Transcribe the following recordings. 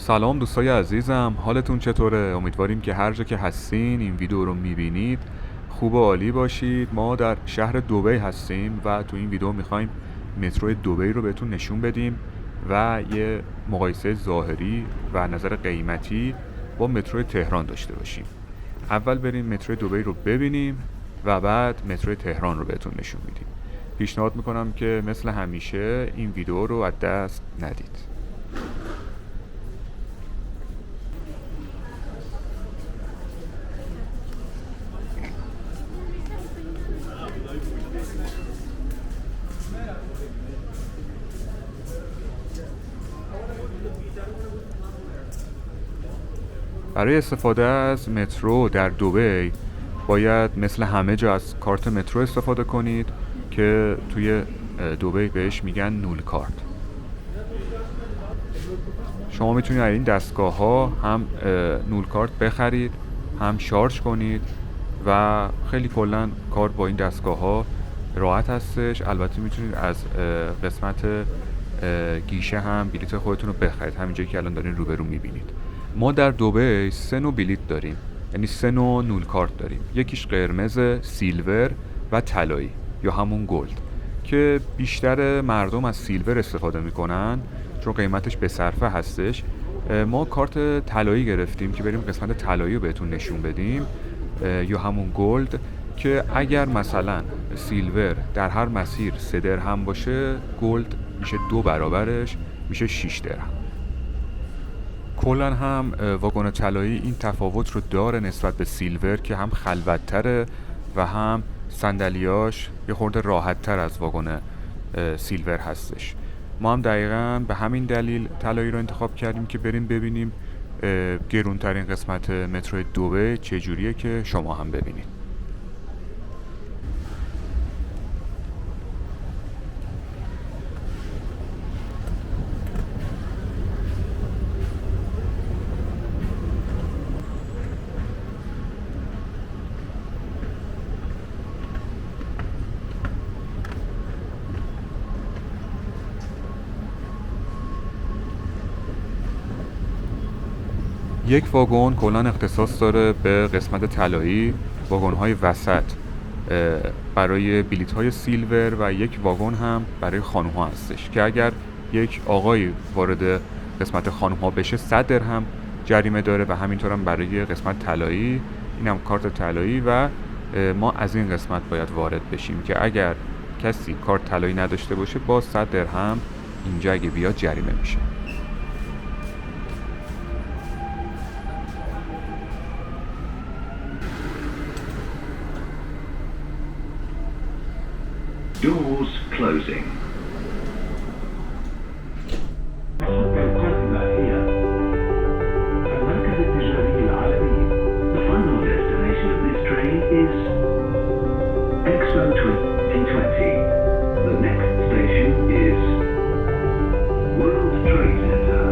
سلام دوستای عزیزم، حالتون چطوره؟ امیدواریم که هر جا که هستین این ویدیو رو میبینید خوب و عالی باشید. ما در شهر دبی هستیم و تو این ویدیو میخوایم مترو دبی رو بهتون نشون بدیم و یه مقایسه ظاهری و نظر قیمتی با مترو تهران داشته باشیم. اول بریم مترو دبی رو ببینیم و بعد مترو تهران رو بهتون نشون میدیم. پیشنهاد میکنم که مثل همیشه این ویدیو رو از دست ندید. برای استفاده از مترو در دبی باید مثل همه جا از کارت مترو استفاده کنید که توی دبی بهش میگن نول کارت. شما میتونید از این دستگاه ها هم نول کارت بخرید هم شارژ کنید و خیلی کلا کار با این دستگاه ها راحت هستش. البته میتونید از قسمت گیشه هم بلیط خودتون رو بخرید، همینجایی که الان دارین روبرو میبینید. ما در دبی 3 نوع بلیط داریم، یعنی 3 نوع نول کارت داریم. یکیش قرمز، سیلور و طلایی یا همون گلد که بیشتر مردم از سیلور استفاده میکنن چون قیمتش به صرفه هستش. ما کارت طلایی گرفتیم که بریم قسمت طلایی رو بهتون نشون بدیم یا همون گلد که اگر مثلا سیلور در هر مسیر 3 درهم باشه، گلد میشه 2 برابرش، میشه 6 درهم. کلا هم واگن طلایی این تفاوت رو داره نسبت به سیلور که هم خلوت‌تره و هم صندلیاش یه خورده راحت‌تر از واگن سیلور هستش. ما هم دقیقاً به همین دلیل طلایی رو انتخاب کردیم که بریم ببینیم گرونترین قسمت مترو دبی چجوریه که شما هم ببینید. یک واگن کلا اختصاص داره به قسمت طلایی، واگن‌های وسط برای بلیط‌های سیلور و یک واگن هم برای خانم‌ها هستش که اگر یک آقایی وارد قسمت خانم‌ها بشه 100 درهم جریمه داره و همینطور هم برای قسمت طلایی، اینم کارت طلایی و ما از این قسمت باید وارد بشیم که اگر کسی کارت طلایی نداشته باشه باز 100 درهم اینجا اگه بیاد جریمه میشه. Doors closing. The final destination of this train is Expo 2020. The next station is World Trade Center.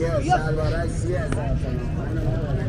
شلوارش 30,000 تومان.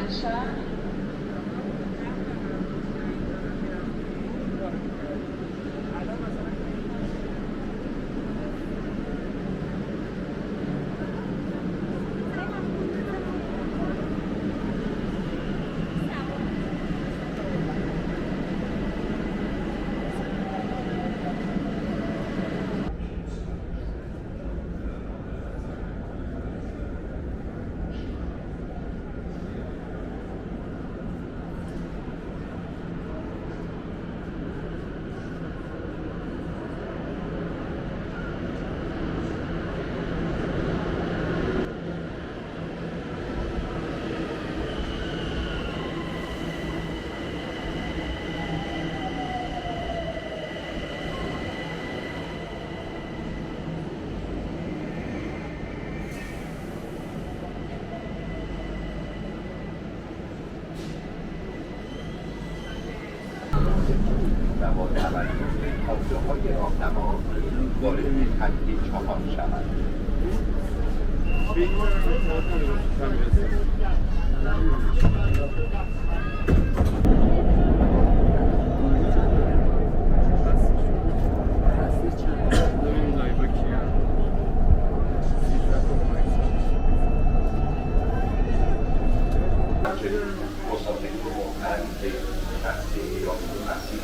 کرمانشاه و با توجه به تابلوهای راهنما وارد خط 4 شود. مسافر رو برای مسیر یا مسیر